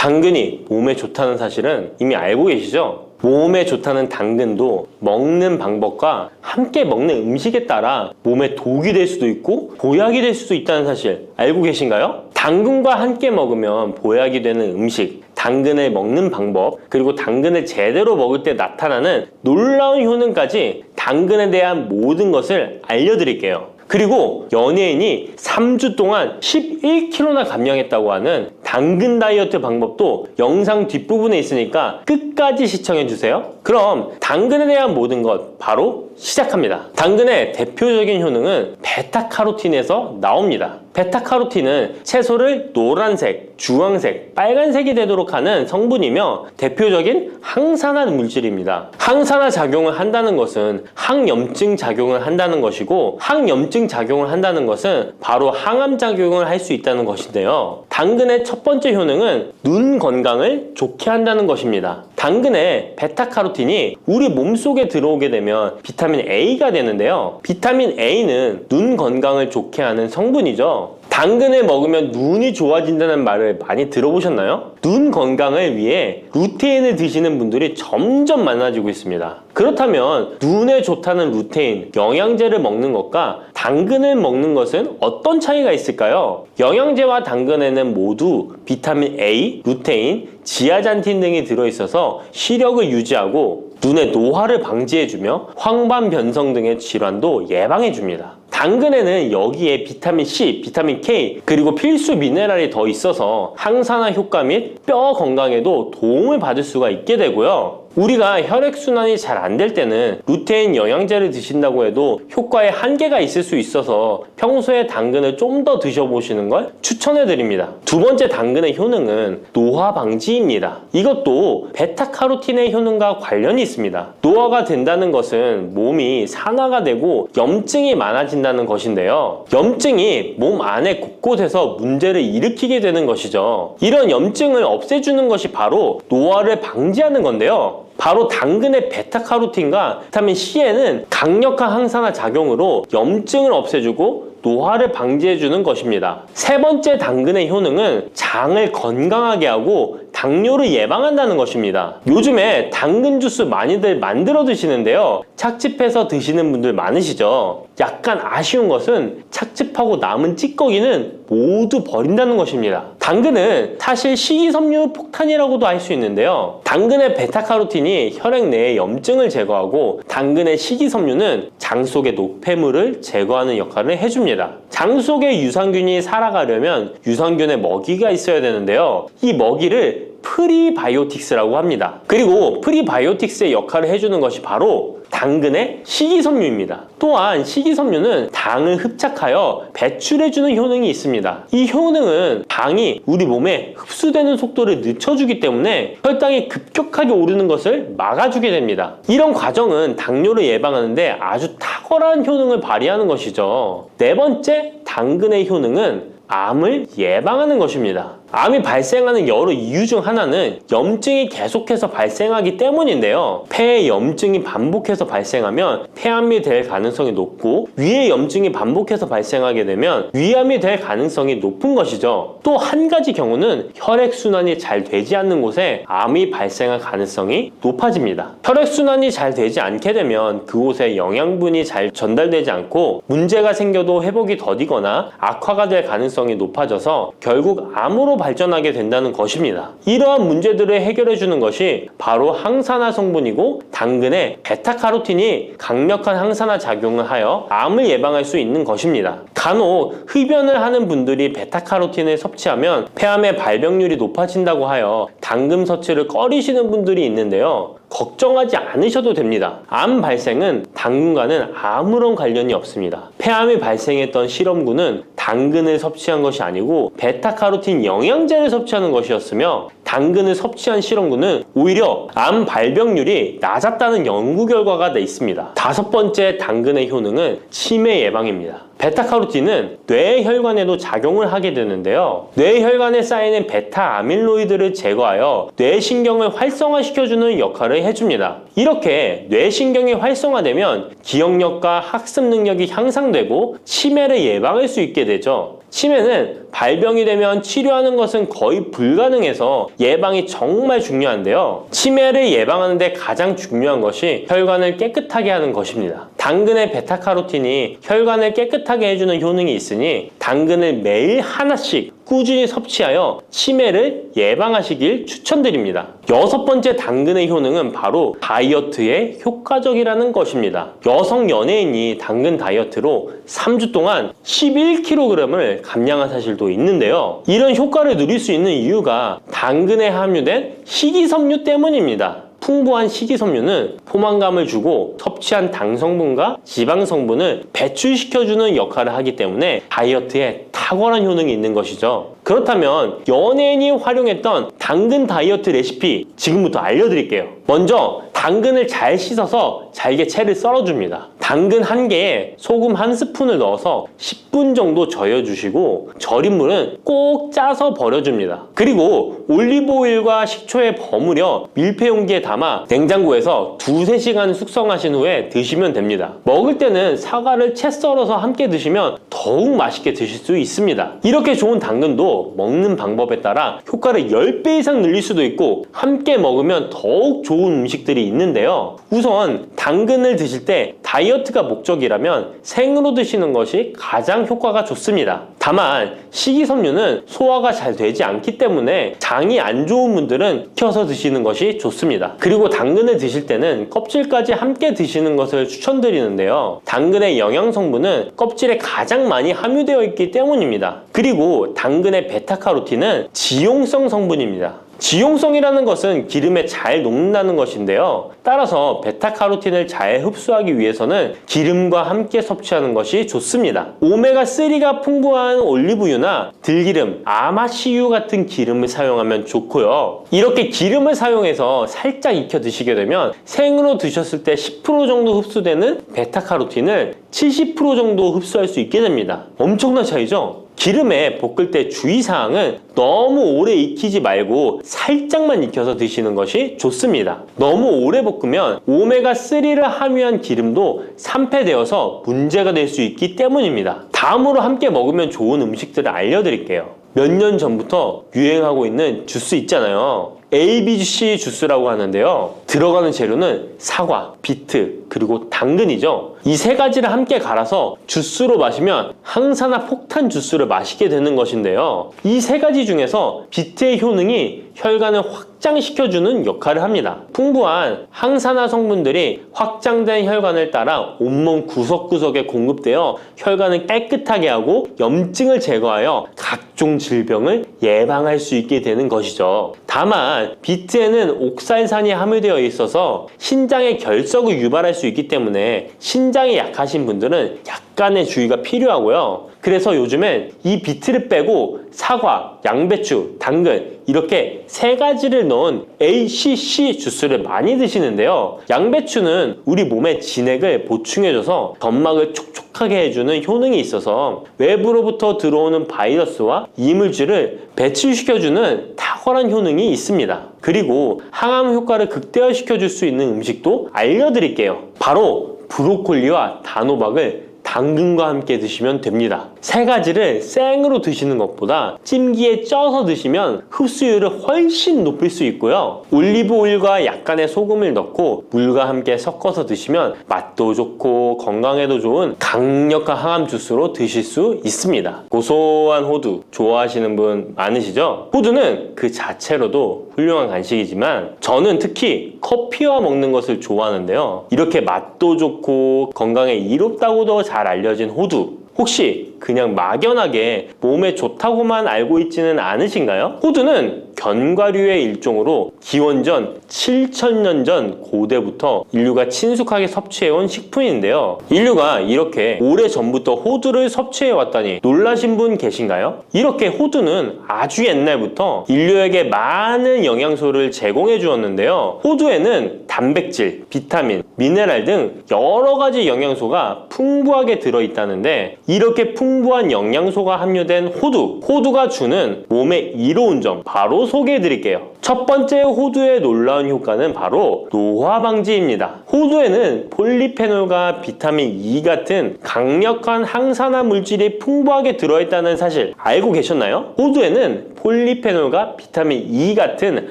당근이 몸에 좋다는 사실은 이미 알고 계시죠? 몸에 좋다는 당근도 먹는 방법과 함께 먹는 음식에 따라 몸에 독이 될 수도 있고 보약이 될 수도 있다는 사실 알고 계신가요? 당근과 함께 먹으면 보약이 되는 음식, 당근을 먹는 방법, 그리고 당근을 제대로 먹을 때 나타나는 놀라운 효능까지 당근에 대한 모든 것을 알려드릴게요. 그리고 연예인이 3주 동안 11kg나 감량했다고 하는 당근 다이어트 방법도 영상 뒷부분에 있으니까 끝까지 시청해주세요. 그럼 당근에 대한 모든 것 바로 시작합니다. 당근의 대표적인 효능은 베타카로틴에서 나옵니다. 베타카로틴은 채소를 노란색, 주황색, 빨간색이 되도록 하는 성분이며 대표적인 항산화 물질입니다. 항산화 작용을 한다는 것은 항염증 작용을 한다는 것이고 항염증 작용을 한다는 것은 바로 항암 작용을 할 수 있다는 것인데요. 당근의 첫 번째 효능은 눈 건강을 좋게 한다는 것입니다. 당근의 베타카로틴이 우리 몸속에 들어오게 되면 비타민 A가 되는데요. 비타민 A는 눈 건강을 좋게 하는 성분이죠. 당근을 먹으면 눈이 좋아진다는 말을 많이 들어보셨나요? 눈 건강을 위해 루테인을 드시는 분들이 점점 많아지고 있습니다. 그렇다면 눈에 좋다는 루테인, 영양제를 먹는 것과 당근을 먹는 것은 어떤 차이가 있을까요? 영양제와 당근에는 모두 비타민 A, 루테인, 지아잔틴 등이 들어있어서 시력을 유지하고 눈의 노화를 방지해주며 황반 변성 등의 질환도 예방해줍니다. 당근에는 여기에 비타민 C, 비타민 K, 그리고 필수 미네랄이 더 있어서 항산화 효과 및 뼈 건강에도 도움을 받을 수가 있게 되고요. 우리가 혈액순환이 잘 안 될 때는 루테인 영양제를 드신다고 해도 효과에 한계가 있을 수 있어서 평소에 당근을 좀 더 드셔보시는 걸 추천해드립니다. 두 번째 당근의 효능은 노화 방지입니다. 이것도 베타카로틴의 효능과 관련이 있습니다. 노화가 된다는 것은 몸이 산화가 되고 염증이 많아진다는 것인데요. 염증이 몸 안에 곳곳에서 문제를 일으키게 되는 것이죠. 이런 염증을 없애주는 것이 바로 노화를 방지하는 건데요. 바로 당근의 베타카로틴과 비타민 C에는 강력한 항산화 작용으로 염증을 없애주고 노화를 방지해주는 것입니다. 세 번째 당근의 효능은 장을 건강하게 하고 당뇨를 예방한다는 것입니다. 요즘에 당근 주스 많이들 만들어 드시는데요. 착즙해서 드시는 분들 많으시죠? 약간 아쉬운 것은 착즙하고 남은 찌꺼기는 모두 버린다는 것입니다. 당근은 사실 식이섬유 폭탄이라고도 할 수 있는데요. 당근의 베타카로틴이 혈액 내의 염증을 제거하고 당근의 식이섬유는 장 속의 노폐물을 제거하는 역할을 해줍니다. 장 속의 유산균이 살아가려면 유산균의 먹이가 있어야 되는데요. 이 먹이를 프리바이오틱스라고 합니다. 그리고 프리바이오틱스의 역할을 해주는 것이 바로 당근의 식이섬유입니다. 또한 식이섬유는 당을 흡착하여 배출해주는 효능이 있습니다. 이 효능은 당이 우리 몸에 흡수되는 속도를 늦춰주기 때문에 혈당이 급격하게 오르는 것을 막아주게 됩니다. 이런 과정은 당뇨를 예방하는데 아주 탁월한 효능을 발휘하는 것이죠. 네 번째 당근의 효능은 암을 예방하는 것입니다. 암이 발생하는 여러 이유 중 하나는 염증이 계속해서 발생하기 때문인데요. 폐에 염증이 반복해서 발생하면 폐암이 될 가능성이 높고 위에 염증이 반복해서 발생하게 되면 위암이 될 가능성이 높은 것이죠. 또 한 가지 경우는 혈액순환이 잘 되지 않는 곳에 암이 발생할 가능성이 높아집니다. 혈액순환이 잘 되지 않게 되면 그곳에 영양분이 잘 전달되지 않고 문제가 생겨도 회복이 더디거나 악화가 될 가능성이 높아져서 결국 암으로 발전하게 된다는 것입니다. 이러한 문제들을 해결해주는 것이 바로 항산화 성분이고 당근의 베타카로틴이 강력한 항산화 작용을 하여 암을 예방할 수 있는 것입니다. 간혹 흡연을 하는 분들이 베타카로틴을 섭취하면 폐암의 발병률이 높아진다고 하여 당근 섭취를 꺼리시는 분들이 있는데요. 걱정하지 않으셔도 됩니다. 암 발생은 당근과는 아무런 관련이 없습니다. 폐암이 발생했던 실험군은 당근을 섭취한 것이 아니고 베타카로틴 영양제를 섭취하는 것이었으며 당근을 섭취한 실험군은 오히려 암 발병률이 낮았다는 연구 결과가 있습니다. 다섯 번째 당근의 효능은 치매 예방입니다. 베타카로틴은 뇌혈관에도 작용을 하게 되는데요. 뇌혈관에 쌓이는 베타 아밀로이드를 제거하여 뇌신경을 활성화시켜주는 역할을 해줍니다. 이렇게 뇌신경이 활성화되면 기억력과 학습 능력이 향상되고 치매를 예방할 수 있게 되죠. 치매는 발병이 되면 치료하는 것은 거의 불가능해서 예방이 정말 중요한데요. 치매를 예방하는 데 가장 중요한 것이 혈관을 깨끗하게 하는 것입니다. 당근의 베타카로틴이 혈관을 깨끗하게 해주는 효능이 있으니 당근을 매일 하나씩 꾸준히 섭취하여 치매를 예방하시길 추천드립니다. 6번째 당근의 효능은 바로 다이어트에 효과적이라는 것입니다. 여성 연예인이 당근 다이어트로 3주 동안 11kg을 감량한 사실도 있는데요. 이런 효과를 누릴 수 있는 이유가 당근에 함유된 식이섬유 때문입니다. 풍부한 식이섬유는 포만감을 주고 섭취한 당 성분과 지방 성분을 배출시켜주는 역할을 하기 때문에 다이어트에 탁월한 효능이 있는 것이죠. 그렇다면 연예인이 활용했던 당근 다이어트 레시피 지금부터 알려드릴게요. 먼저 당근을 잘 씻어서 잘게 채를 썰어줍니다. 당근 1개에 소금 1스푼을 넣어서 10분 정도 저어주시고 절인 물은 꼭 짜서 버려줍니다. 그리고 올리브오일과 식초에 버무려 밀폐 용기에 담아 냉장고에서 2~3시간 숙성하신 후에 드시면 됩니다. 먹을 때는 사과를 채 썰어서 함께 드시면 더욱 맛있게 드실 수 있습니다. 이렇게 좋은 당근도 먹는 방법에 따라 효과를 10배 이상 늘릴 수도 있고 함께 먹으면 더욱 좋은 음식들이 있는데요. 우선 당근을 드실 때 다이어트가 목적이라면 생으로 드시는 것이 가장 효과가 좋습니다. 다만 식이섬유는 소화가 잘 되지 않기 때문에 장이 안 좋은 분들은 익혀서 드시는 것이 좋습니다. 그리고 당근을 드실 때는 껍질까지 함께 드시는 것을 추천드리는데요. 당근의 영양 성분은 껍질에 가장 많이 함유되어 있기 때문입니다. 그리고 당근의 베타카로틴은 지용성 성분입니다. 지용성이라는 것은 기름에 잘 녹는다는 것인데요. 따라서 베타카로틴을 잘 흡수하기 위해서는 기름과 함께 섭취하는 것이 좋습니다. 오메가3가 풍부한 올리브유나 들기름, 아마씨유 같은 기름을 사용하면 좋고요. 이렇게 기름을 사용해서 살짝 익혀 드시게 되면 생으로 드셨을 때 10% 정도 흡수되는 베타카로틴을 70% 정도 흡수할 수 있게 됩니다. 엄청난 차이죠? 기름에 볶을 때 주의사항은 너무 오래 익히지 말고 살짝만 익혀서 드시는 것이 좋습니다. 너무 오래 볶으면 오메가3를 함유한 기름도 산패되어서 문제가 될 수 있기 때문입니다. 다음으로 함께 먹으면 좋은 음식들을 알려드릴게요. 몇 년 전부터 유행하고 있는 주스 있잖아요. ABC 주스라고 하는데요. 들어가는 재료는 사과, 비트, 그리고 당근이죠. 이 3가지를 함께 갈아서 주스로 마시면 항산화 폭탄 주스를 마시게 되는 것인데요. 이 3가지 중에서 비트의 효능이 혈관을 확장시켜주는 역할을 합니다. 풍부한 항산화 성분들이 확장된 혈관을 따라 온몸 구석구석에 공급되어 혈관을 깨끗하게 하고 염증을 제거하여 각종 질병을 예방할 수 있게 되는 것이죠. 다만 비트에는 옥살산이 함유되어 있어서 신장의 결석을 유발할 수 있기 때문에 신장이 약하신 분들은 약간의 주의가 필요하고요. 그래서 요즘엔 이 비트를 빼고 사과, 양배추, 당근 이렇게 3가지를 넣은 ACC 주스를 많이 드시는데요. 양배추는 우리 몸의 진액을 보충해줘서 점막을 촉촉하게 해주는 효능이 있어서 외부로부터 들어오는 바이러스와 이물질을 배출시켜주는 탁월한 효능이 있습니다. 그리고 항암 효과를 극대화시켜줄 수 있는 음식도 알려드릴게요. 바로 브로콜리와 단호박을 당근과 함께 드시면 됩니다. 3가지를 생으로 드시는 것보다 찜기에 쪄서 드시면 흡수율을 훨씬 높일 수 있고요. 올리브 오일과 약간의 소금을 넣고 물과 함께 섞어서 드시면 맛도 좋고 건강에도 좋은 강력한 항암 주스로 드실 수 있습니다. 고소한 호두 좋아하시는 분 많으시죠? 호두는 그 자체로도 훌륭한 간식이지만 저는 특히 커피와 먹는 것을 좋아하는데요. 이렇게 맛도 좋고 건강에 이롭다고도 잘 알려진 호두, 혹시 그냥 막연하게 몸에 좋다고만 알고 있지는 않으신가요? 호두는 견과류의 일종으로 기원전 7,000년 전 고대부터 인류가 친숙하게 섭취해온 식품인데요. 인류가 이렇게 오래전부터 호두를 섭취해왔다니 놀라신 분 계신가요? 이렇게 호두는 아주 옛날부터 인류에게 많은 영양소를 제공해 주었는데요. 호두에는 단백질, 비타민, 미네랄 등 여러 가지 영양소가 풍부하게 들어있다는데 이렇게 풍부한 영양소가 함유된 호두가 주는 몸에 이로운 점 바로 소개해 드릴게요. 첫 번째 호두의 놀라운 효과는 바로 노화 방지입니다. 호두에는 폴리페놀과 비타민 E 같은 강력한 항산화 물질이 풍부하게 들어있다는 사실 알고 계셨나요? 호두에는 폴리페놀과 비타민 E 같은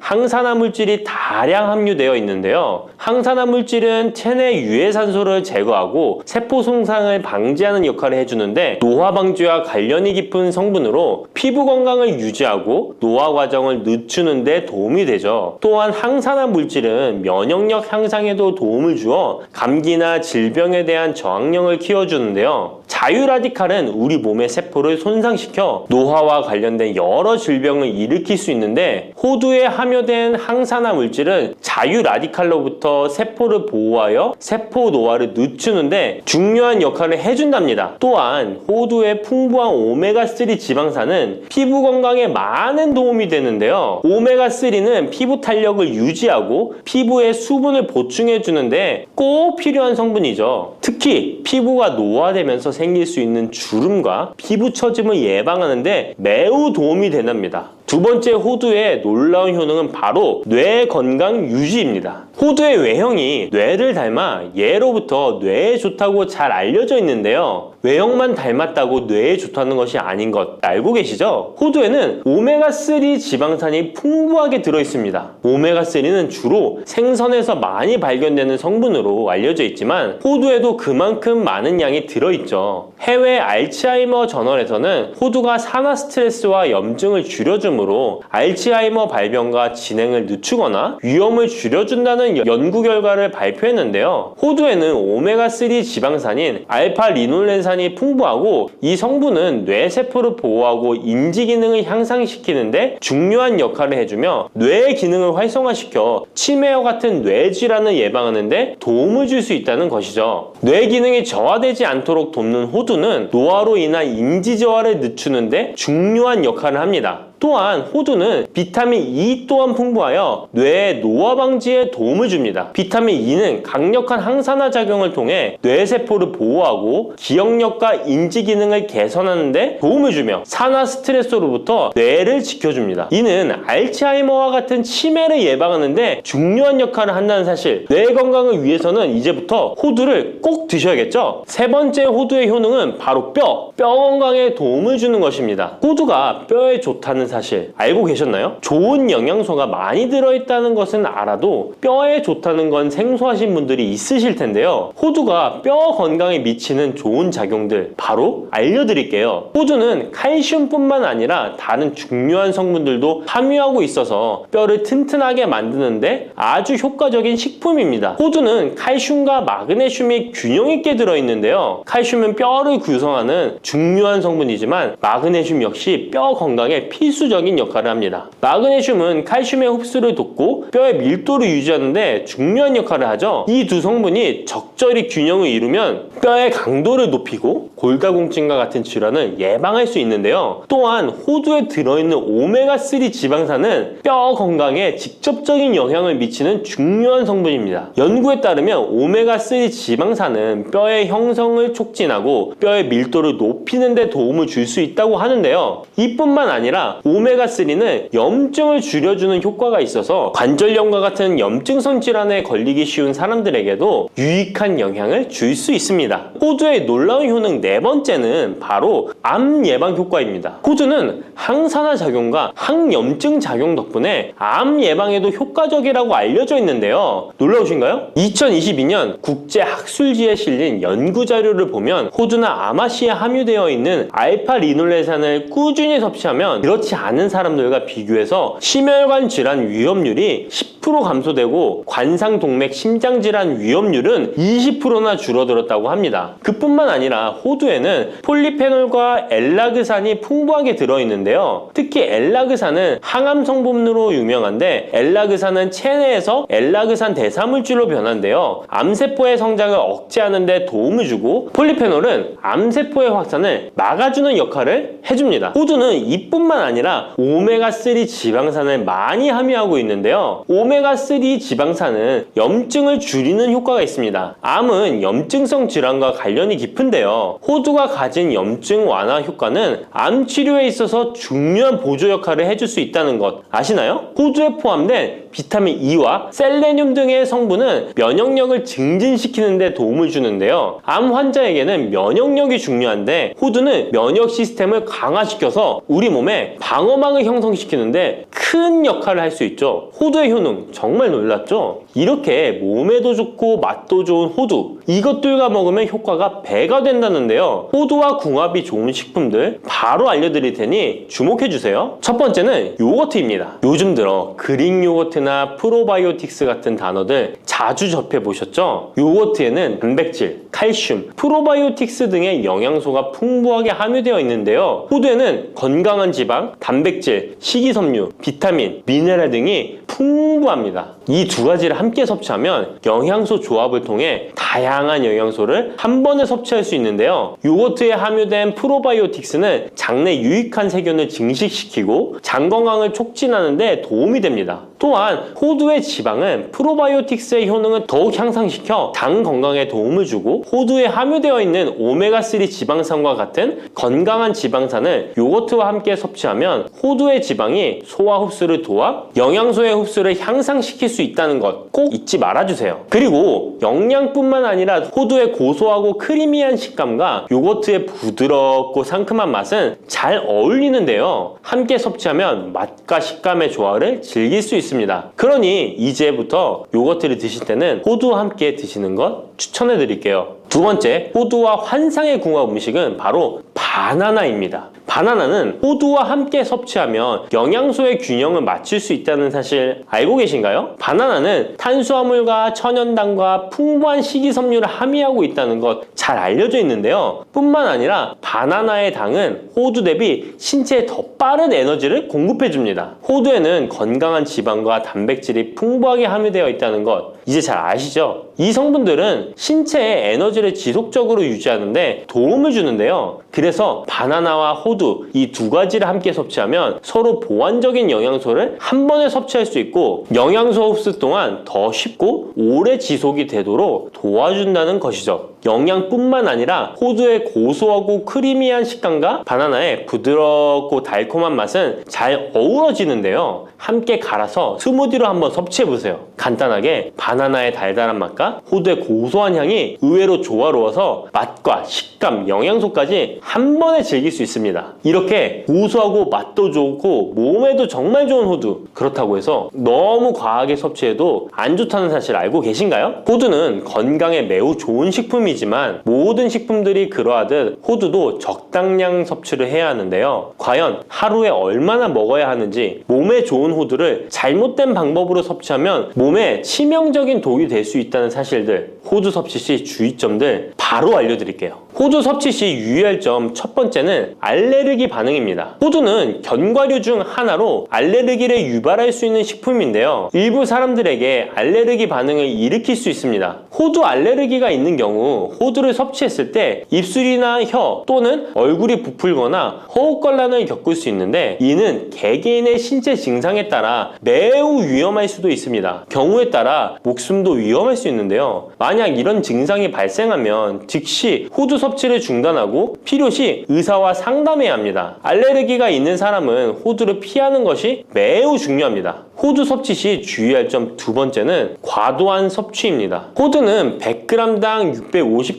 항산화 물질이 다량 함유되어 있는데요. 항산화 물질은 체내 유해산소를 제거하고 세포 손상을 방지하는 역할을 해주는데 노화 방지와 관련이 깊은 성분으로 피부 건강을 유지하고 노화 과정을 늦추는 데 도움이 되죠. 또한 항산화 물질은 면역력 향상에도 도움을 주어 감기나 질병에 대한 저항력을 키워주는데요. 자유라디칼은 우리 몸의 세포를 손상시켜 노화와 관련된 여러 질병을 일으킬 수 있는데 호두에 함유된 항산화 물질은 자유라디칼로부터 세포를 보호하여 세포 노화를 늦추는데 중요한 역할을 해준답니다. 또한 호두의 풍부한 오메가3 지방산은 피부 건강에 많은 도움이 되는데요. 오메가3는 피부 탄력을 유지하고 피부에 수분을 보충해 주는데 꼭 필요한 성분이죠. 특히 피부가 노화되면서 생길 수 있는 주름과 피부 처짐을 예방하는데 매우 도움이 된답니다. 두 번째 호두의 놀라운 효능은 바로 뇌 건강 유지입니다. 호두의 외형이 뇌를 닮아 예로부터 뇌에 좋다고 잘 알려져 있는데요. 외형만 닮았다고 뇌에 좋다는 것이 아닌 것 알고 계시죠? 호두에는 오메가3 지방산이 풍부하게 들어있습니다. 오메가3는 주로 생선에서 많이 발견되는 성분으로 알려져 있지만 호두에도 그만큼 많은 양이 들어있죠. 해외 알츠하이머 저널에서는 호두가 산화 스트레스와 염증을 줄여주므로 알츠하이머 발병과 진행을 늦추거나 위험을 줄여준다는 연구 결과를 발표했는데요. 호두에는 오메가3 지방산인 알파-리놀렌산이 풍부하고 이 성분은 뇌세포를 보호하고 인지 기능을 향상시키는데 중요한 역할을 해주며 뇌 기능을 활성화시켜 치매와 같은 뇌질환을 예방하는데 도움을 줄 수 있다는 것이죠. 뇌 기능이 저하되지 않도록 돕는 호두는 노화로 인한 인지 저하를 늦추는데 중요한 역할을 합니다. 또한 호두는 비타민 E 또한 풍부하여 뇌의 노화 방지에 도움을 줍니다. 비타민 E는 강력한 항산화 작용을 통해 뇌세포를 보호하고 기억력과 인지 기능을 개선하는 데 도움을 주며 산화 스트레스로부터 뇌를 지켜줍니다. 이는 알츠하이머와 같은 치매를 예방하는 데 중요한 역할을 한다는 사실, 뇌 건강을 위해서는 이제부터 호두를 꼭 드셔야겠죠? 세 번째 호두의 효능은 바로 뼈 건강에 도움을 주는 것입니다. 호두가 뼈에 좋다는 사실 알고 계셨나요? 좋은 영양소가 많이 들어있다는 것은 알아도 뼈에 좋다는 건 생소하신 분들이 있으실 텐데요. 호두가 뼈 건강에 미치는 좋은 작용들 바로 알려드릴게요. 호두는 칼슘뿐만 아니라 다른 중요한 성분들도 함유하고 있어서 뼈를 튼튼하게 만드는데 아주 효과적인 식품입니다. 호두는 칼슘과 마그네슘이 균형 있게 들어있는데요. 칼슘은 뼈를 구성하는 중요한 성분이지만 마그네슘 역시 뼈 건강에 필수적인 역할을 합니다. 마그네슘은 칼슘의 흡수를 돕고 뼈의 밀도를 유지하는데 중요한 역할을 하죠. 이 두 성분이 적절히 균형을 이루면 뼈의 강도를 높이고 골다공증과 같은 질환을 예방할 수 있는데요. 또한 호두에 들어있는 오메가3 지방산은 뼈 건강에 직접적인 영향을 미치는 중요한 성분입니다. 연구에 따르면 오메가3 지방산은 뼈의 형성을 촉진하고 뼈의 밀도를 높이는 데 도움을 줄 수 있다고 하는데요. 이뿐만 아니라 오메가3는 염증을 줄여주는 효과가 있어서 관절염과 같은 염증성 질환에 걸리기 쉬운 사람들에게도 유익한 영향을 줄 수 있습니다. 호두의 놀라운 효능 네 번째는 바로 암 예방 효과입니다. 호두는 항산화 작용과 항염증 작용 덕분에 암 예방에도 효과적이라고 알려져 있는데요. 놀라우신가요? 2022년 국제학술지에 실린 연구 자료를 보면 호두나 아마씨에 함유되어 있는 알파-리놀렌산을 꾸준히 섭취하면 그렇지 않은 사람들과 비교해서 심혈관 질환 위험률이 10% 감소되고 관상동맥 심장질환 위험률은 20%나 줄어들었다고 합니다. 그뿐만 아니라 호두에는 폴리페놀과 엘라그산이 풍부하게 들어있는데요. 특히 엘라그산은 항암 성분으로 유명한데 엘라그산은 체내에서 엘라그산 대사물질로 변하는데요. 암세포의 성장을 억제하는 데 도움을 주고 폴리페놀은 암세포의 확산을 막아주는 역할을 해줍니다. 호두는 이뿐만 아니라 아니라 오메가3 지방산을 많이 함유하고 있는데요. 오메가3 지방산은 염증을 줄이는 효과가 있습니다. 암은 염증성 질환과 관련이 깊은데요. 호두가 가진 염증 완화 효과는 암 치료에 있어서 중요한 보조 역할을 해줄 수 있다는 것 아시나요? 호두에 포함된 비타민 E와 셀레늄 등의 성분은 면역력을 증진시키는 데 도움을 주는데요. 암 환자에게는 면역력이 중요한데 호두는 면역 시스템을 강화시켜서 우리 몸에 방어막을 형성시키는데 큰 역할을 할 수 있죠. 호두의 효능 정말 놀랍죠? 이렇게 몸에도 좋고 맛도 좋은 호두, 이것들과 먹으면 효과가 배가 된다는데요. 호두와 궁합이 좋은 식품들 바로 알려드릴 테니 주목해주세요. 첫 번째는 요거트입니다. 요즘 들어 그릭 요거트나 프로바이오틱스 같은 단어들 자주 접해보셨죠? 요거트에는 단백질, 칼슘, 프로바이오틱스 등의 영양소가 풍부하게 함유되어 있는데요. 호두에는 건강한 지방, 단백질, 식이섬유, 비타민, 미네랄 등이 풍부합니다. 이 두 가지를 함께 섭취하면 영양소 조합을 통해 다양한 영양소를 한 번에 섭취할 수 있는데요. 요거트에 함유된 프로바이오틱스는 장내 유익한 세균을 증식시키고 장 건강을 촉진하는 데 도움이 됩니다. 또한 호두의 지방은 프로바이오틱스의 효능을 더욱 향상시켜 장 건강에 도움을 주고 호두에 함유되어 있는 오메가3 지방산과 같은 건강한 지방산을 요거트와 함께 섭취하면 호두의 지방이 소화 흡수를 도와 영양소의 흡수를 향상시킬 수 있다는 것 꼭 잊지 말아주세요. 그리고 영양뿐만 아니라 호두의 고소하고 크리미한 식감과 요거트의 부드럽고 상큼한 맛은 잘 어울리는데요. 함께 섭취하면 맛과 식감의 조화를 즐길 수 있습니다. 그러니 이제부터 요거트를 드실 때는 호두와 함께 드시는 것 추천해 드릴게요. 두 번째, 호두와 환상의 궁합 음식은 바로 바나나입니다. 바나나는 호두와 함께 섭취하면 영양소의 균형을 맞출 수 있다는 사실 알고 계신가요? 바나나는 탄수화물과 천연당과 풍부한 식이섬유를 함유하고 있다는 것 잘 알려져 있는데요. 뿐만 아니라 바나나의 당은 호두 대비 신체에 더 빠른 에너지를 공급해줍니다. 호두에는 건강한 지방과 단백질이 풍부하게 함유되어 있다는 것 이제 잘 아시죠? 이 성분들은 신체의 에너지를 지속적으로 유지하는데 도움을 주는데요. 그래서 바나나와 호두 이 두 가지를 함께 섭취하면 서로 보완적인 영양소를 한 번에 섭취할 수 있고 영양소 흡수 동안 더 쉽고 오래 지속이 되도록 도와준다는 것이죠. 영양뿐만 아니라 호두의 고소하고 크리미한 식감과 바나나의 부드럽고 달콤한 맛은 잘 어우러지는데요. 함께 갈아서 스무디로 한번 섭취해보세요. 간단하게 바나나의 달달한 맛과 호두의 고소한 향이 의외로 조화로워서 맛과 식감, 영양소까지 한 번에 즐길 수 있습니다. 이렇게 고소하고 맛도 좋고 몸에도 정말 좋은 호두, 그렇다고 해서 너무 과하게 섭취해도 안 좋다는 사실 알고 계신가요? 호두는 건강에 매우 좋은 식품이지만 모든 식품들이 그러하듯 호두도 적당량 섭취를 해야 하는데요. 과연 하루에 얼마나 먹어야 하는지, 몸에 좋은 호두를 잘못된 방법으로 섭취하면 몸에 치명적인 독이 될 수 있다는 사실들, 호두 섭취 시 주의점들 바로 알려드릴게요. 호두 섭취 시 유의할 점 첫 번째는 알레르기 반응입니다. 호두는 견과류 중 하나로 알레르기를 유발할 수 있는 식품인데요. 일부 사람들에게 알레르기 반응을 일으킬 수 있습니다. 호두 알레르기가 있는 경우 호두를 섭취했을 때 입술이나 혀 또는 얼굴이 부풀거나 호흡곤란을 겪을 수 있는데 이는 개개인의 신체 증상에 따라 매우 위험할 수도 있습니다. 경우에 따라 목숨도 위험할 수 있는데요. 만약 이런 증상이 발생하면 즉시 호두 섭취를 중단하고 필요시 의사와 상담해야 합니다. 알레르기가 있는 사람은 호두를 피하는 것이 매우 중요합니다. 호두 섭취 시 주의할 점 두 번째는 과도한 섭취입니다. 호두는 100g당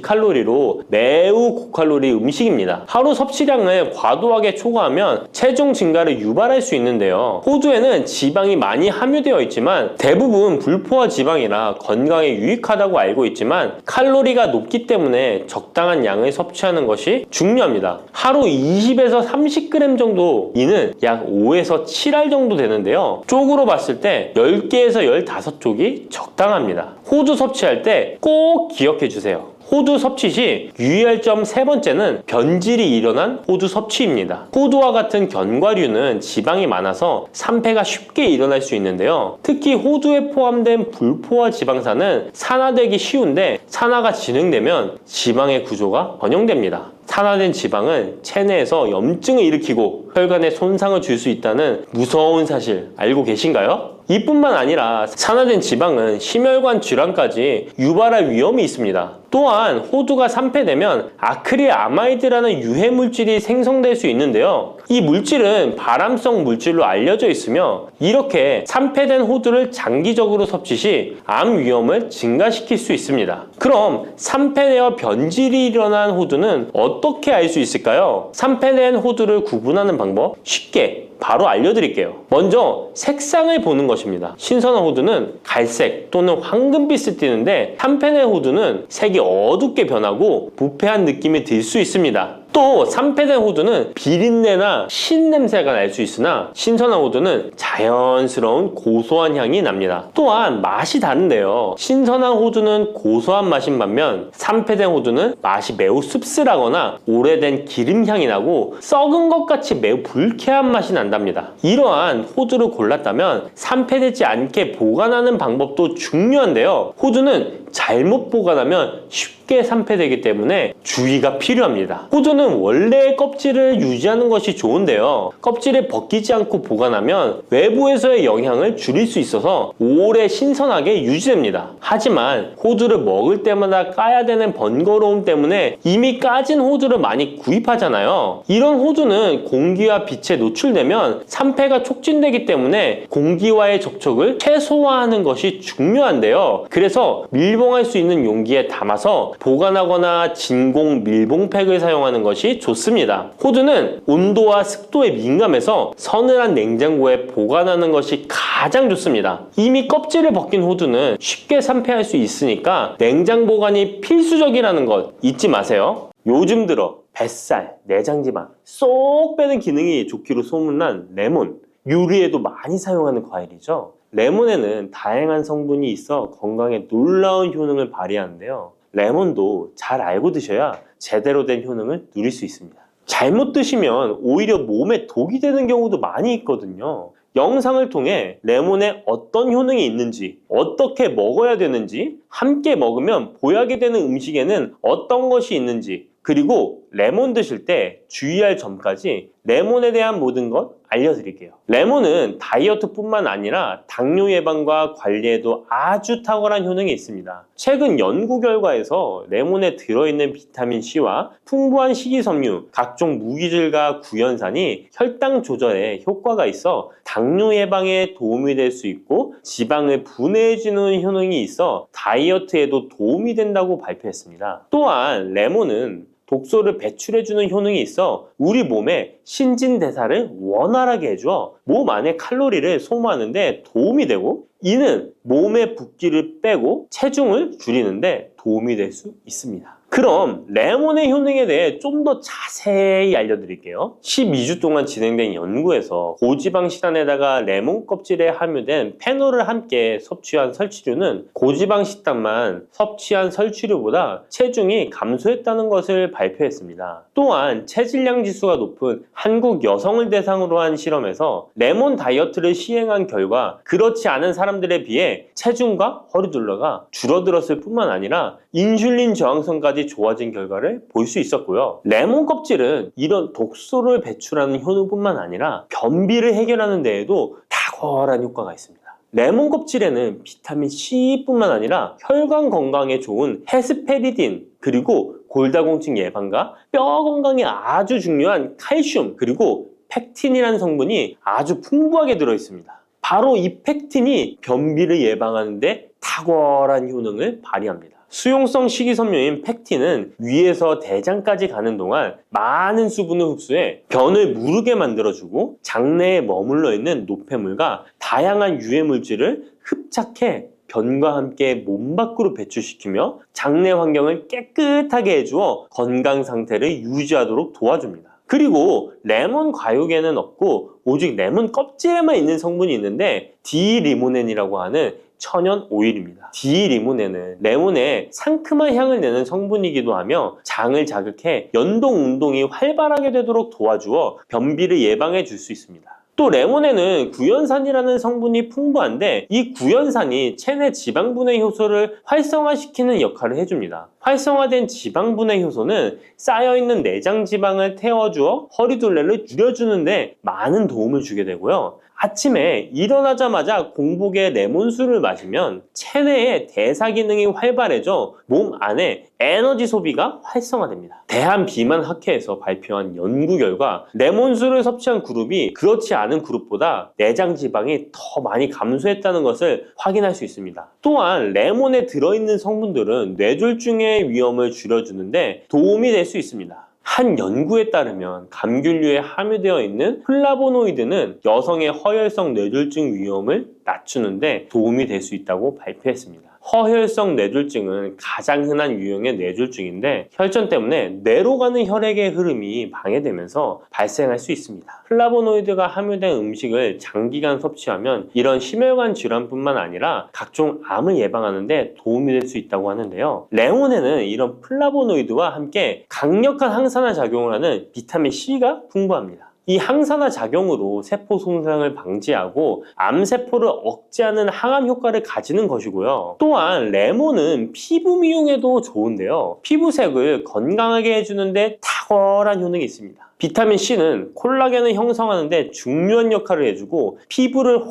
650칼로리로 매우 고칼로리 음식입니다. 하루 섭취량을 과도하게 초과하면 체중 증가를 유발할 수 있는데요. 호두에는 지방이 많이 함유되어 있지만 대부분 불포화 지방이라 건강에 유익하다고 알고 있지만 칼로리가 높기 때문에 적당한 양을 섭취하는 것이 중요합니다. 하루 20에서 30g 정도, 이는 약 5에서 7알 정도 되는데요. 쪽으로 봤을 때 10개에서 15쪽이 적당합니다. 호두 섭취할 때 꼭 기억해 주세요. 호두 섭취 시 유의할 점 세 번째는 변질이 일어난 호두 섭취입니다. 호두와 같은 견과류는 지방이 많아서 산패가 쉽게 일어날 수 있는데요. 특히 호두에 포함된 불포화 지방산은 산화되기 쉬운데 산화가 진행되면 지방의 구조가 변형됩니다. 산화된 지방은 체내에서 염증을 일으키고 혈관에 손상을 줄 수 있다는 무서운 사실 알고 계신가요? 이뿐만 아니라 산화된 지방은 심혈관 질환까지 유발할 위험이 있습니다. 또한 호두가 산패되면 아크릴아마이드라는 유해 물질이 생성될 수 있는데요. 이 물질은 발암성 물질로 알려져 있으며 이렇게 산패된 호두를 장기적으로 섭취 시 암 위험을 증가시킬 수 있습니다. 그럼 산패되어 변질이 일어난 호두는 어떻게 알 수 있을까요? 산패된 호두를 구분하는 방법 쉽게 바로 알려드릴게요. 먼저 색상을 보는 것입니다. 신선한 호두는 갈색 또는 황금빛을 띠는데 산패된 호두는 색이 어둡게 변하고 부패한 느낌이 들 수 있습니다. 또 산패된 호두는 비린내나 신냄새가 날 수 있으나 신선한 호두는 자연스러운 고소한 향이 납니다. 또한 맛이 다른데요. 신선한 호두는 고소한 맛인 반면 산패된 호두는 맛이 매우 씁쓸하거나 오래된 기름향이 나고 썩은 것 같이 매우 불쾌한 맛이 난답니다. 이러한 호두를 골랐다면 산패되지 않게 보관하는 방법도 중요한데요. 호두는 잘못 보관하면 쉽게 산패되기 때문에 주의가 필요합니다. 호두는 원래의 껍질을 유지하는 것이 좋은데요. 껍질을 벗기지 않고 보관하면 외부에서의 영향을 줄일 수 있어서 오래 신선하게 유지됩니다. 하지만 호두를 먹을 때마다 까야 되는 번거로움 때문에 이미 까진 호두를 많이 구입하잖아요. 이런 호두는 공기와 빛에 노출되면 산패가 촉진되기 때문에 공기와의 접촉을 최소화하는 것이 중요한데요. 그래서 밀봉할 수 있는 용기에 담아서 보관하거나 진공 밀봉팩을 사용하는 것이 좋습니다. 호두는 온도와 습도에 민감해서 서늘한 냉장고에 보관하는 것이 가장 좋습니다. 이미 껍질을 벗긴 호두는 쉽게 산패할 수 있으니까 냉장 보관이 필수적이라는 것 잊지 마세요. 요즘 들어 뱃살, 내장지방 쏙 빼는 기능이 좋기로 소문난 레몬, 요리에도 많이 사용하는 과일이죠. 레몬에는 다양한 성분이 있어 건강에 놀라운 효능을 발휘하는데요. 레몬도 잘 알고 드셔야 제대로 된 효능을 누릴 수 있습니다. 잘못 드시면 오히려 몸에 독이 되는 경우도 많이 있거든요. 영상을 통해 레몬에 어떤 효능이 있는지, 어떻게 먹어야 되는지, 함께 먹으면 보약이 되는 음식에는 어떤 것이 있는지, 그리고 레몬 드실 때 주의할 점까지 레몬에 대한 모든 것 알려드릴게요. 레몬은 다이어트뿐만 아니라 당뇨 예방과 관리에도 아주 탁월한 효능이 있습니다. 최근 연구 결과에서 레몬에 들어있는 비타민 C와 풍부한 식이섬유, 각종 무기질과 구연산이 혈당 조절에 효과가 있어 당뇨 예방에 도움이 될 수 있고 지방을 분해해주는 효능이 있어 다이어트에도 도움이 된다고 발표했습니다. 또한 레몬은 독소를 배출해주는 효능이 있어 우리 몸의 신진대사를 원활하게 해줘 몸 안에 칼로리를 소모하는데 도움이 되고 이는 몸의 붓기를 빼고 체중을 줄이는데 도움이 될 수 있습니다. 그럼 레몬의 효능에 대해 좀 더 자세히 알려드릴게요. 12주 동안 진행된 연구에서 고지방 식단에다가 레몬 껍질에 함유된 페놀을 함께 섭취한 설치류는 고지방 식단만 섭취한 설치류보다 체중이 감소했다는 것을 발표했습니다. 또한 체질량 지수가 높은 한국 여성을 대상으로 한 실험에서 레몬 다이어트를 시행한 결과 그렇지 않은 사람들에 비해 체중과 허리둘러가 줄어들었을 뿐만 아니라 인슐린 저항성까지 좋아진 결과를 볼 수 있었고요. 레몬 껍질은 이런 독소를 배출하는 효능뿐만 아니라 변비를 해결하는 데에도 탁월한 효과가 있습니다. 레몬 껍질에는 비타민 C뿐만 아니라 혈관 건강에 좋은 헤스페리딘 그리고 골다공증 예방과 뼈 건강에 아주 중요한 칼슘 그리고 팩틴이라는 성분이 아주 풍부하게 들어있습니다. 바로 이 팩틴이 변비를 예방하는 데 탁월한 효능을 발휘합니다. 수용성 식이섬유인 팩틴은 위에서 대장까지 가는 동안 많은 수분을 흡수해 변을 무르게 만들어주고 장내에 머물러 있는 노폐물과 다양한 유해물질을 흡착해 변과 함께 몸 밖으로 배출시키며 장내 환경을 깨끗하게 해주어 건강 상태를 유지하도록 도와줍니다. 그리고 레몬 과육에는 없고 오직 레몬 껍질에만 있는 성분이 있는데 디리모넨이라고 하는 천연 오일입니다. 디리모넨은 레몬에 상큼한 향을 내는 성분이기도 하며 장을 자극해 연동 운동이 활발하게 되도록 도와주어 변비를 예방해 줄 수 있습니다. 또 레몬에는 구연산이라는 성분이 풍부한데 이 구연산이 체내 지방분해 효소를 활성화시키는 역할을 해줍니다. 활성화된 지방분해 효소는 쌓여있는 내장 지방을 태워주어 허리둘레를 줄여주는데 많은 도움을 주게 되고요. 아침에 일어나자마자 공복에 레몬수를 마시면 체내의 대사 기능이 활발해져 몸 안에 에너지 소비가 활성화됩니다. 대한비만학회에서 발표한 연구 결과 레몬수를 섭취한 그룹이 그렇지 않은 그룹보다 내장 지방이 더 많이 감소했다는 것을 확인할 수 있습니다. 또한 레몬에 들어있는 성분들은 뇌졸중의 위험을 줄여주는데 도움이 될 수 있습니다. 한 연구에 따르면 감귤류에 함유되어 있는 플라보노이드는 여성의 허혈성 뇌졸중 위험을 낮추는데 도움이 될 수 있다고 발표했습니다. 허혈성 뇌졸중은 가장 흔한 유형의 뇌졸중인데 혈전 때문에 뇌로 가는 혈액의 흐름이 방해되면서 발생할 수 있습니다. 플라보노이드가 함유된 음식을 장기간 섭취하면 이런 심혈관 질환뿐만 아니라 각종 암을 예방하는 데 도움이 될 수 있다고 하는데요. 레몬에는 이런 플라보노이드와 함께 강력한 항산화 작용을 하는 비타민 C가 풍부합니다. 이 항산화 작용으로 세포 손상을 방지하고 암세포를 억제하는 항암 효과를 가지는 것이고요. 또한 레몬은 피부 미용에도 좋은데요. 피부색을 건강하게 해주는데 탁월한 효능이 있습니다. 비타민 C는 콜라겐을 형성하는 데 중요한 역할을 해주고 피부를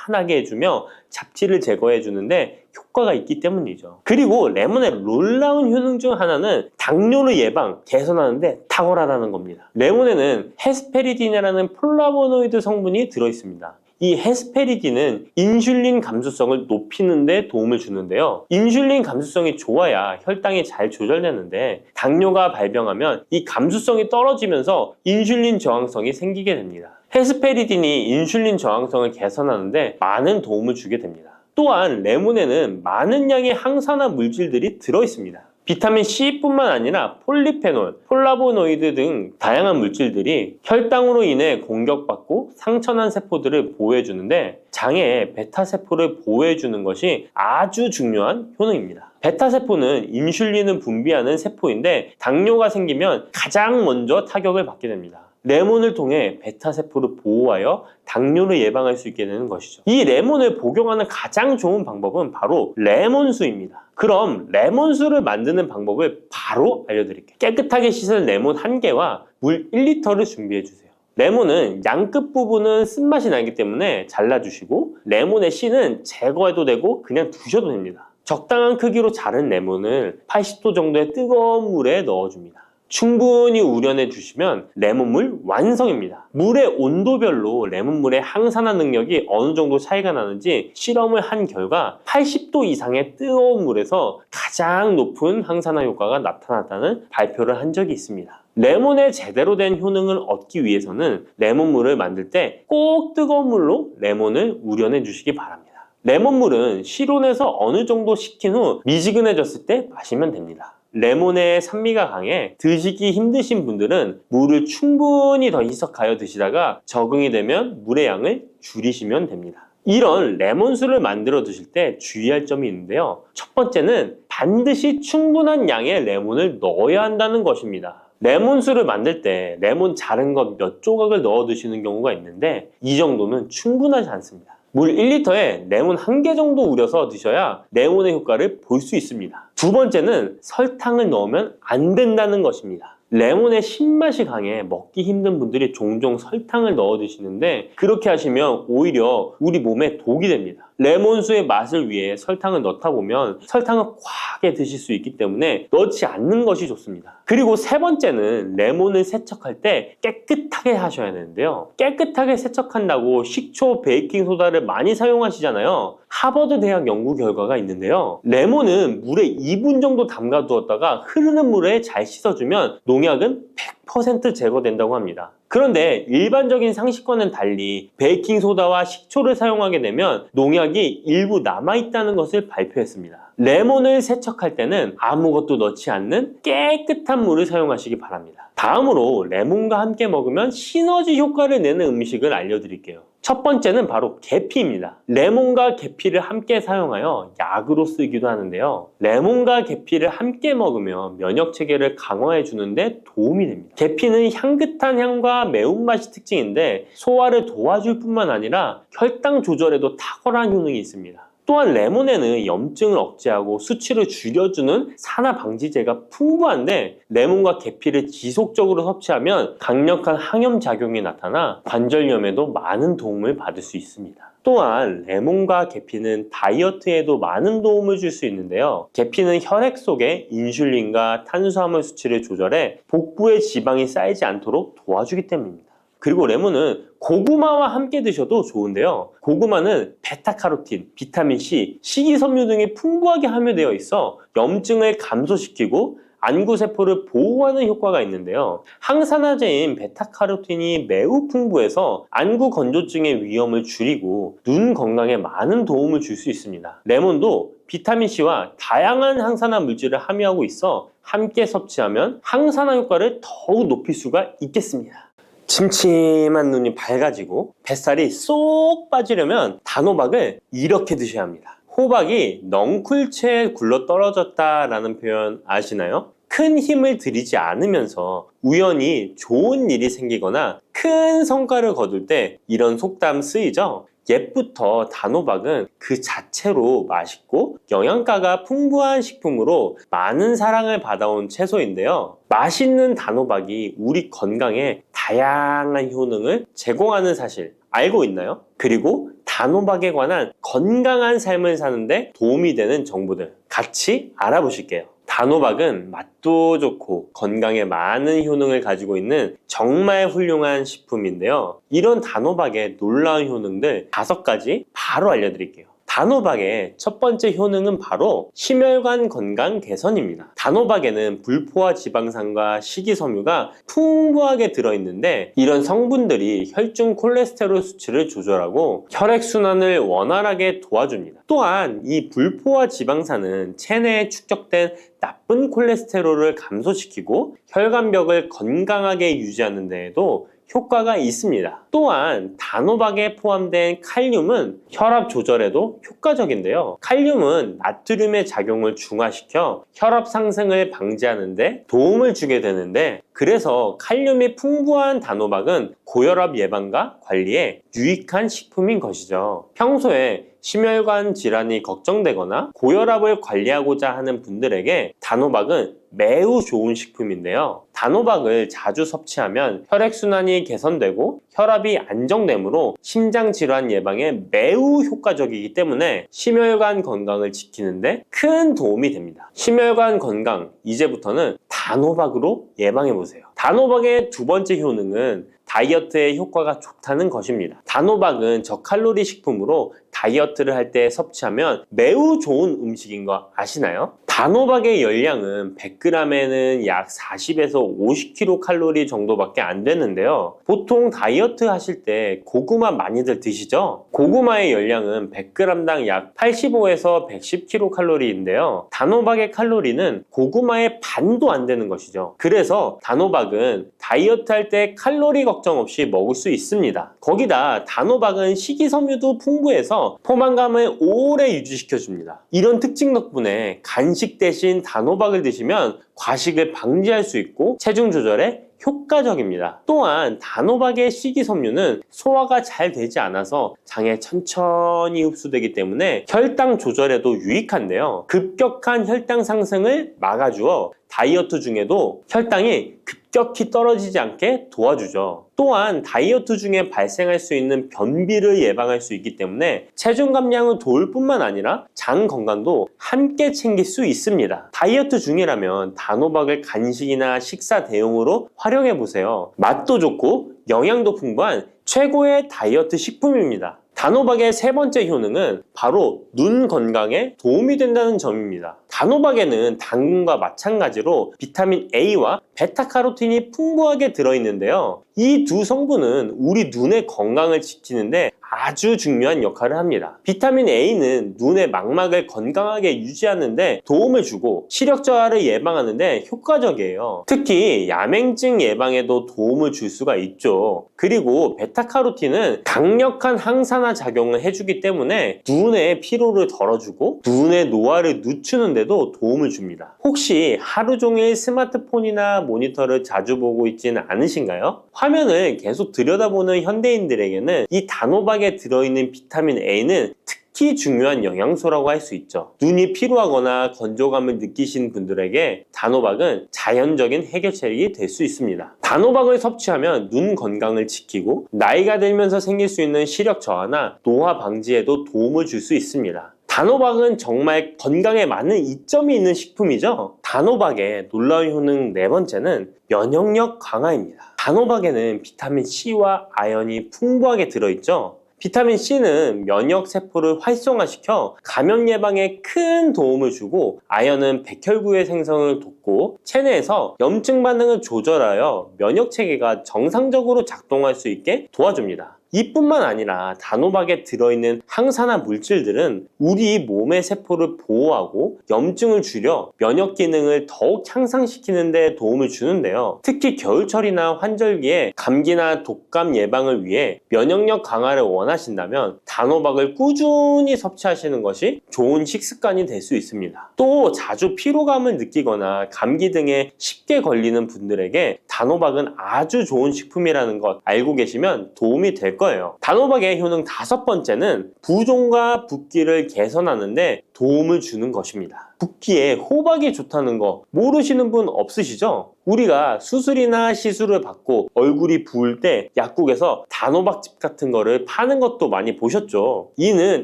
환하게 해주며 잡티를 제거해 주는데 효과가 있기 때문이죠. 그리고 레몬의 놀라운 효능 중 하나는 당뇨를 예방, 개선하는 데 탁월하다는 겁니다. 레몬에는 헤스페리딘이라는 플라보노이드 성분이 들어있습니다. 이 헤스페리딘은 인슐린 감수성을 높이는 데 도움을 주는데요. 인슐린 감수성이 좋아야 혈당이 잘 조절되는데 당뇨가 발병하면 이 감수성이 떨어지면서 인슐린 저항성이 생기게 됩니다. 헤스페리딘이 인슐린 저항성을 개선하는데 많은 도움을 주게 됩니다. 또한 레몬에는 많은 양의 항산화 물질들이 들어있습니다. 비타민 C뿐만 아니라 폴리페놀, 폴라보노이드 등 다양한 물질들이 혈당으로 인해 공격받고 상처난 세포들을 보호해주는데 장의 베타세포를 보호해주는 것이 아주 중요한 효능입니다. 베타세포는 인슐린을 분비하는 세포인데 당뇨가 생기면 가장 먼저 타격을 받게 됩니다. 레몬을 통해 베타세포를 보호하여 당뇨를 예방할 수 있게 되는 것이죠. 이 레몬을 복용하는 가장 좋은 방법은 바로 레몬수입니다. 그럼 레몬수를 만드는 방법을 바로 알려드릴게요. 깨끗하게 씻은 레몬 1개와 물 1리터를 준비해주세요. 레몬은 양끝 부분은 쓴맛이 나기 때문에 잘라주시고 레몬의 씨는 제거해도 되고 그냥 두셔도 됩니다. 적당한 크기로 자른 레몬을 80도 정도의 뜨거운 물에 넣어줍니다. 충분히 우려내 주시면 레몬물 완성입니다. 물의 온도별로 레몬물의 항산화 능력이 어느 정도 차이가 나는지 실험을 한 결과 80도 이상의 뜨거운 물에서 가장 높은 항산화 효과가 나타났다는 발표를 한 적이 있습니다. 레몬의 제대로 된 효능을 얻기 위해서는 레몬물을 만들 때 꼭 뜨거운 물로 레몬을 우려내 주시기 바랍니다. 레몬물은 실온에서 어느 정도 식힌 후 미지근해졌을 때 마시면 됩니다. 레몬의 산미가 강해 드시기 힘드신 분들은 물을 충분히 더 희석하여 드시다가 적응이 되면 물의 양을 줄이시면 됩니다. 이런 레몬수를 만들어 드실 때 주의할 점이 있는데요. 첫 번째는 반드시 충분한 양의 레몬을 넣어야 한다는 것입니다. 레몬수를 만들 때 레몬 자른 것 몇 조각을 넣어 드시는 경우가 있는데 이 정도는 충분하지 않습니다. 물 1리터에 레몬 1개 정도 우려서 드셔야 레몬의 효과를 볼 수 있습니다. 두 번째는 설탕을 넣으면 안 된다는 것입니다. 레몬의 신맛이 강해 먹기 힘든 분들이 종종 설탕을 넣어 드시는데 그렇게 하시면 오히려 우리 몸에 독이 됩니다. 레몬수의 맛을 위해 설탕을 넣다 보면 설탕을 과하게 드실 수 있기 때문에 넣지 않는 것이 좋습니다. 그리고 세 번째는 레몬을 세척할 때 깨끗하게 하셔야 되는데요. 깨끗하게 세척한다고 식초, 베이킹소다를 많이 사용하시잖아요. 하버드 대학 연구 결과가 있는데요. 레몬은 물에 2분 정도 담가 두었다가 흐르는 물에 잘 씻어주면 농약은 100% 제거된다고 합니다. 그런데 일반적인 상식과는 달리 베이킹소다와 식초를 사용하게 되면 농약이 일부 남아있다는 것을 발표했습니다. 레몬을 세척할 때는 아무것도 넣지 않는 깨끗한 물을 사용하시기 바랍니다. 다음으로 레몬과 함께 먹으면 시너지 효과를 내는 음식을 알려드릴게요. 첫 번째는 바로 계피입니다. 레몬과 계피를 함께 사용하여 약으로 쓰기도 하는데요. 레몬과 계피를 함께 먹으면 면역 체계를 강화해 주는데 도움이 됩니다. 계피는 향긋한 향과 매운맛이 특징인데 소화를 도와줄 뿐만 아니라 혈당 조절에도 탁월한 효능이 있습니다. 또한 레몬에는 염증을 억제하고 수치를 줄여주는 산화 방지제가 풍부한데 레몬과 계피를 지속적으로 섭취하면 강력한 항염 작용이 나타나 관절염에도 많은 도움을 받을 수 있습니다. 또한 레몬과 계피는 다이어트에도 많은 도움을 줄 수 있는데요. 계피는 혈액 속에 인슐린과 탄수화물 수치를 조절해 복부에 지방이 쌓이지 않도록 도와주기 때문입니다. 그리고 레몬은 고구마와 함께 드셔도 좋은데요. 고구마는 베타카로틴, 비타민C, 식이섬유 등이 풍부하게 함유되어 있어 염증을 감소시키고 안구세포를 보호하는 효과가 있는데요. 항산화제인 베타카로틴이 매우 풍부해서 안구 건조증의 위험을 줄이고 눈 건강에 많은 도움을 줄 수 있습니다. 레몬도 비타민C와 다양한 항산화 물질을 함유하고 있어 함께 섭취하면 항산화 효과를 더욱 높일 수가 있겠습니다. 침침한 눈이 밝아지고 뱃살이 쏙 빠지려면 단호박을 이렇게 드셔야 합니다. 호박이 넝쿨채에 굴러 떨어졌다라는 표현 아시나요? 큰 힘을 들이지 않으면서 우연히 좋은 일이 생기거나 큰 성과를 거둘 때 이런 속담 쓰이죠? 옛부터 단호박은 그 자체로 맛있고 영양가가 풍부한 식품으로 많은 사랑을 받아온 채소인데요. 맛있는 단호박이 우리 건강에 다양한 효능을 제공하는 사실 알고 있나요? 그리고 단호박에 관한 건강한 삶을 사는데 도움이 되는 정보들 같이 알아보실게요. 단호박은 맛도 좋고 건강에 많은 효능을 가지고 있는 정말 훌륭한 식품인데요. 이런 단호박의 놀라운 효능들 5가지 바로 알려드릴게요. 단호박의 첫 번째 효능은 바로 심혈관 건강 개선입니다. 단호박에는 불포화 지방산과 식이섬유가 풍부하게 들어있는데 이런 성분들이 혈중 콜레스테롤 수치를 조절하고 혈액순환을 원활하게 도와줍니다. 또한 이 불포화 지방산은 체내에 축적된 나쁜 콜레스테롤을 감소시키고 혈관벽을 건강하게 유지하는 데에도 효과가 있습니다. 또한 단호박에 포함된 칼륨은 혈압 조절에도 효과적인데요. 칼륨은 나트륨의 작용을 중화시켜 혈압 상승을 방지하는 데 도움을 주게 되는데 그래서 칼륨이 풍부한 단호박은 고혈압 예방과 관리에 유익한 식품인 것이죠. 평소에 심혈관 질환이 걱정되거나 고혈압을 관리하고자 하는 분들에게 단호박은 매우 좋은 식품인데요. 단호박을 자주 섭취하면 혈액순환이 개선되고 혈압이 안정되므로 심장질환 예방에 매우 효과적이기 때문에 심혈관 건강을 지키는데 큰 도움이 됩니다. 심혈관 건강, 이제부터는 단호박으로 예방해보세요. 단호박의 두 번째 효능은 다이어트에 효과가 좋다는 것입니다. 단호박은 저칼로리 식품으로 다이어트를 할 때 섭취하면 매우 좋은 음식인 거 아시나요? 단호박의 열량은 100g에는 약 40에서 50kcal 정도밖에 안 되는데요. 보통 다이어트 하실 때 고구마 많이들 드시죠? 고구마의 열량은 100g당 약 85에서 110kcal인데요. 단호박의 칼로리는 고구마의 반도 안 되는 것이죠. 그래서 단호박은 다이어트 할 때 칼로리 걱정 없이 먹을 수 있습니다. 거기다 단호박은 식이섬유도 풍부해서 포만감을 오래 유지시켜줍니다. 이런 특징 덕분에 간식 대신 단호박을 드시면 과식을 방지할 수 있고 체중 조절에 효과적입니다. 또한 단호박의 식이섬유는 소화가 잘 되지 않아서 장에 천천히 흡수되기 때문에 혈당 조절에도 유익한데요. 급격한 혈당 상승을 막아주어 다이어트 중에도 혈당이 급격히 떨어지지 않게 도와주죠. 또한 다이어트 중에 발생할 수 있는 변비를 예방할 수 있기 때문에 체중 감량을 도울 뿐만 아니라 장 건강도 함께 챙길 수 있습니다. 다이어트 중이라면 단호박을 간식이나 식사 대용으로 활용해 보세요. 맛도 좋고 영양도 풍부한 최고의 다이어트 식품입니다. 단호박의 세 번째 효능은 바로 눈 건강에 도움이 된다는 점입니다. 단호박에는 당근과 마찬가지로 비타민 A와 베타카로틴이 풍부하게 들어있는데요. 이 두 성분은 우리 눈의 건강을 지키는데 아주 중요한 역할을 합니다. 비타민 A는 눈의 망막을 건강하게 유지하는데 도움을 주고 시력 저하를 예방하는데 효과적이에요. 특히 야맹증 예방에도 도움을 줄 수가 있죠. 그리고 베타카로틴은 강력한 항산화 작용을 해주기 때문에 눈의 피로를 덜어주고 눈의 노화를 늦추는 데도 도움을 줍니다. 혹시 하루 종일 스마트폰이나 모니터를 자주 보고 있지는 않으신가요? 화면을 계속 들여다보는 현대인들에게는 이 단호박에 들어있는 비타민 A는 특히 중요한 영양소라고 할 수 있죠. 눈이 피로하거나 건조감을 느끼신 분들에게 단호박은 자연적인 해결책이 될 수 있습니다. 단호박을 섭취하면 눈 건강을 지키고 나이가 들면서 생길 수 있는 시력 저하나 노화 방지에도 도움을 줄 수 있습니다. 단호박은 정말 건강에 많은 이점이 있는 식품이죠. 단호박의 놀라운 효능 네 번째는 면역력 강화입니다. 단호박에는 비타민 C와 아연이 풍부하게 들어있죠. 비타민 C는 면역 세포를 활성화시켜 감염 예방에 큰 도움을 주고 아연은 백혈구의 생성을 돕고 체내에서 염증 반응을 조절하여 면역 체계가 정상적으로 작동할 수 있게 도와줍니다. 이뿐만 아니라 단호박에 들어있는 항산화 물질들은 우리 몸의 세포를 보호하고 염증을 줄여 면역 기능을 더욱 향상시키는 데 도움을 주는데요. 특히 겨울철이나 환절기에 감기나 독감 예방을 위해 면역력 강화를 원하신다면 단호박을 꾸준히 섭취하시는 것이 좋은 식습관이 될 수 있습니다. 또 자주 피로감을 느끼거나 감기 등에 쉽게 걸리는 분들에게 단호박은 아주 좋은 식품이라는 것 알고 계시면 도움이 될 거예요. 단호박의 효능 다섯 번째는 부종과 붓기를 개선하는데 도움을 주는 것입니다. 붓기에 호박이 좋다는 거 모르시는 분 없으시죠? 우리가 수술이나 시술을 받고 얼굴이 부을 때 약국에서 단호박즙 같은 거를 파는 것도 많이 보셨죠? 이는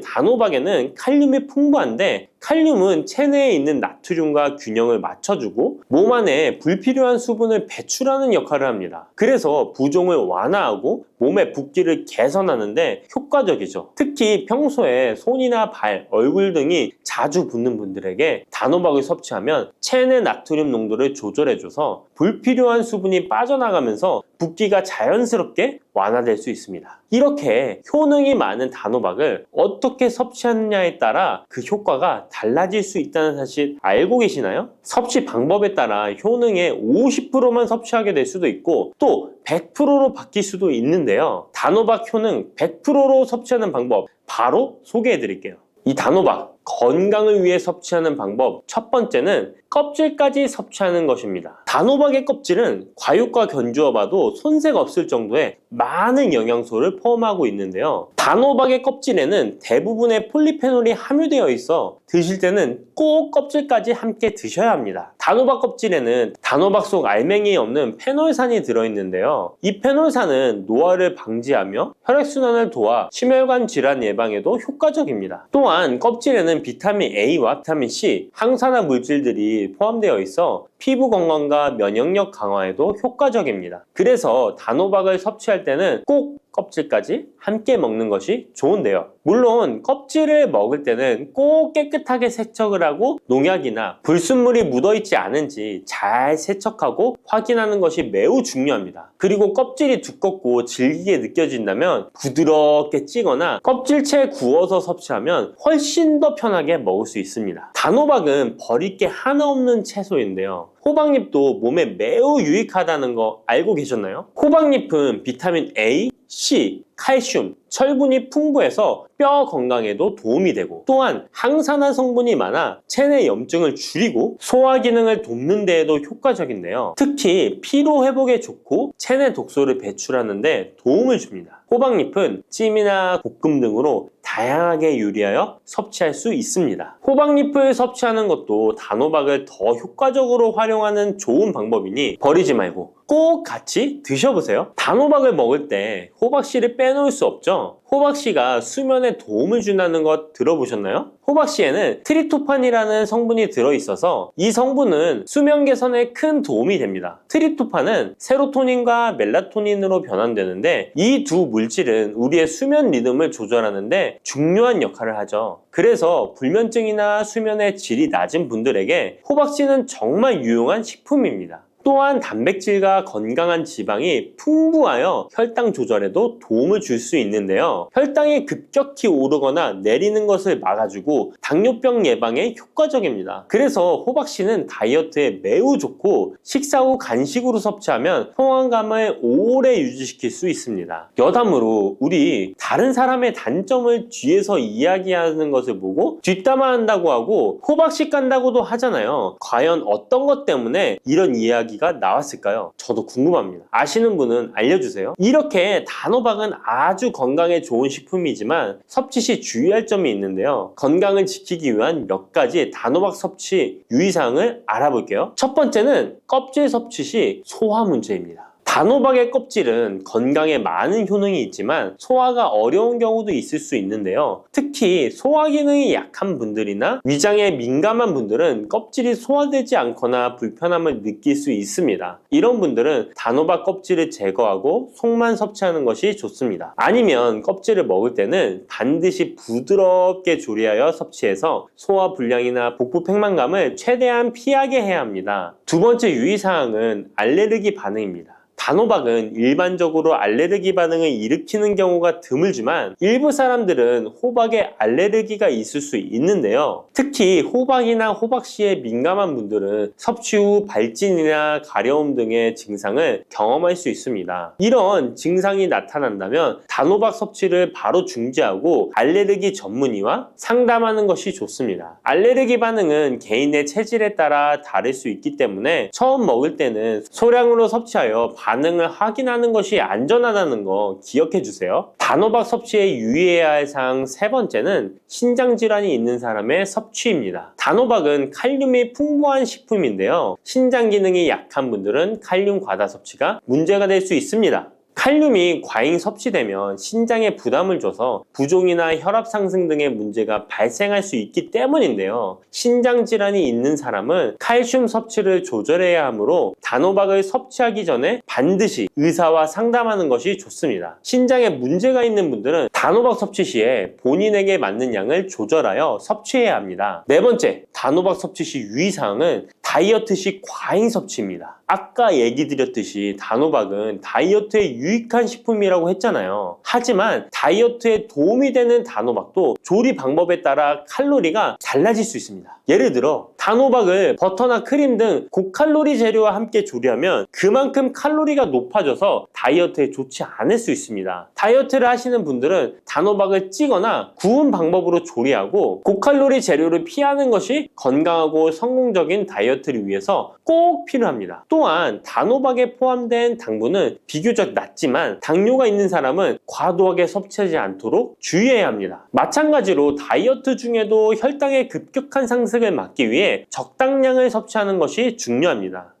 단호박에는 칼륨이 풍부한데 칼륨은 체내에 있는 나트륨과 균형을 맞춰주고 몸 안에 불필요한 수분을 배출하는 역할을 합니다. 그래서 부종을 완화하고 몸의 붓기를 개선하는데 효과적이죠. 특히 평소에 손이나 발, 얼굴 등이 자주 붓는 분들에게 단호박을 섭취하면 체내 나트륨 농도를 조절해줘서 불필요한 수분이 빠져나가면서 붓기가 자연스럽게 완화될 수 있습니다. 이렇게 효능이 많은 단호박을 어떻게 섭취하느냐에 따라 그 효과가 달라질 수 있다는 사실 알고 계시나요? 섭취 방법에 따라 효능의 50%만 섭취하게 될 수도 있고 또 100%로 바뀔 수도 있는데요. 단호박 효능 100%로 섭취하는 방법 바로 소개해 드릴게요. 이 단호박 건강을 위해 섭취하는 방법 첫 번째는 껍질까지 섭취하는 것입니다. 단호박의 껍질은 과육과 견주어 봐도 손색 없을 정도의 많은 영양소를 포함하고 있는데요. 단호박의 껍질에는 대부분의 폴리페놀이 함유되어 있어 드실 때는 꼭 껍질까지 함께 드셔야 합니다. 단호박 껍질에는 단호박 속 알맹이에 없는 페놀산이 들어있는데요. 이 페놀산은 노화를 방지하며 혈액순환을 도와 심혈관 질환 예방에도 효과적입니다. 또한 껍질에는 비타민 A와 비타민 C, 항산화 물질들이 포함되어 있어 피부 건강과 면역력 강화에도 효과적입니다. 그래서 단호박을 섭취할 때는 꼭 껍질까지 함께 먹는 것이 좋은데요. 물론 껍질을 먹을 때는 꼭 깨끗하게 세척을 하고 농약이나 불순물이 묻어있지 않은지 잘 세척하고 확인하는 것이 매우 중요합니다. 그리고 껍질이 두껍고 질기게 느껴진다면 부드럽게 찌거나 껍질째 구워서 섭취하면 훨씬 더 편하게 먹을 수 있습니다. 단호박은 버릴 게 하나 없는 채소인데요. 호박잎도 몸에 매우 유익하다는 거 알고 계셨나요? 호박잎은 비타민 A, C, 칼슘, 철분이 풍부해서 뼈 건강에도 도움이 되고 또한 항산화 성분이 많아 체내 염증을 줄이고 소화 기능을 돕는 데에도 효과적인데요. 특히 피로 회복에 좋고 체내 독소를 배출하는 데 도움을 줍니다. 호박잎은 찜이나 볶음 등으로 다양하게 요리하여 섭취할 수 있습니다. 호박잎을 섭취하는 것도 단호박을 더 효과적으로 활용하는 좋은 방법이니 버리지 말고 꼭 같이 드셔보세요. 단호박을 먹을 때 호박씨를 빼놓을 수 없죠. 호박씨가 수면에 도움을 준다는 것 들어보셨나요? 호박씨에는 트립토판이라는 성분이 들어있어서 이 성분은 수면 개선에 큰 도움이 됩니다. 트립토판은 세로토닌과 멜라토닌으로 변환되는데 이 두 물질은 우리의 수면 리듬을 조절하는데 중요한 역할을 하죠. 그래서 불면증이나 수면의 질이 낮은 분들에게 호박씨는 정말 유용한 식품입니다. 또한 단백질과 건강한 지방이 풍부하여 혈당 조절에도 도움을 줄 수 있는데요. 혈당이 급격히 오르거나 내리는 것을 막아주고 당뇨병 예방에 효과적입니다. 그래서 호박씨는 다이어트에 매우 좋고 식사 후 간식으로 섭취하면 포만감을 오래 유지시킬 수 있습니다. 여담으로 우리 다른 사람의 단점을 뒤에서 이야기하는 것을 보고 뒷담화한다고 하고 호박씨 깐다고도 하잖아요. 과연 어떤 것 때문에 이런 이야기가 나왔을까요? 저도 궁금합니다. 아시는 분은 알려주세요. 이렇게 단호박은 아주 건강에 좋은 식품이지만 섭취 시 주의할 점이 있는데요. 건강을 지키기 위한 몇 가지 단호박 섭취 유의사항을 알아볼게요. 첫 번째는 껍질 섭취 시 소화 문제입니다. 단호박의 껍질은 건강에 많은 효능이 있지만 소화가 어려운 경우도 있을 수 있는데요. 특히 소화 기능이 약한 분들이나 위장에 민감한 분들은 껍질이 소화되지 않거나 불편함을 느낄 수 있습니다. 이런 분들은 단호박 껍질을 제거하고 속만 섭취하는 것이 좋습니다. 아니면 껍질을 먹을 때는 반드시 부드럽게 조리하여 섭취해서 소화 불량이나 복부 팽만감을 최대한 피하게 해야 합니다. 두 번째 유의사항은 알레르기 반응입니다. 단호박은 일반적으로 알레르기 반응을 일으키는 경우가 드물지만 일부 사람들은 호박에 알레르기가 있을 수 있는데요. 특히 호박이나 호박씨에 민감한 분들은 섭취 후 발진이나 가려움 등의 증상을 경험할 수 있습니다. 이런 증상이 나타난다면 단호박 섭취를 바로 중지하고 알레르기 전문의와 상담하는 것이 좋습니다. 알레르기 반응은 개인의 체질에 따라 다를 수 있기 때문에 처음 먹을 때는 소량으로 섭취하여 반응을 확인하는 것이 안전하다는 거 기억해 주세요. 단호박 섭취에 유의해야 할 사항 세 번째는 신장질환이 있는 사람의 섭취입니다. 단호박은 칼륨이 풍부한 식품인데요. 신장 기능이 약한 분들은 칼륨 과다 섭취가 문제가 될 수 있습니다. 칼륨이 과잉 섭취되면 신장에 부담을 줘서 부종이나 혈압 상승 등의 문제가 발생할 수 있기 때문인데요. 신장 질환이 있는 사람은 칼슘 섭취를 조절해야 하므로 단호박을 섭취하기 전에 반드시 의사와 상담하는 것이 좋습니다. 신장에 문제가 있는 분들은 단호박 섭취 시에 본인에게 맞는 양을 조절하여 섭취해야 합니다. 네 번째, 단호박 섭취 시 유의사항은 다이어트 시 과잉 섭취입니다. 아까 얘기 드렸듯이 단호박은 다이어트에 유익한 식품이라고 했잖아요. 하지만 다이어트에 도움이 되는 단호박도 조리 방법에 따라 칼로리가 달라질 수 있습니다. 예를 들어 단호박을 버터나 크림 등 고칼로리 재료와 함께 조리하면 그만큼 칼로리가 높아져서 다이어트에 좋지 않을 수 있습니다. 다이어트를 하시는 분들은 단호박을 찌거나 구운 방법으로 조리하고 고칼로리 재료를 피하는 것이 건강하고 성공적인 다이어트를 위해서 꼭 필요합니다. 또한 단호박에 포함된 당분은 비교적 낮지만 당뇨가 있는 사람은 과도하게 섭취하지 않도록 주의해야 합니다. 마찬가지로 다이어트 중에도 혈당의 급격한 상승을 막기 위해 적당량을 섭취하는 것이 중요합니다.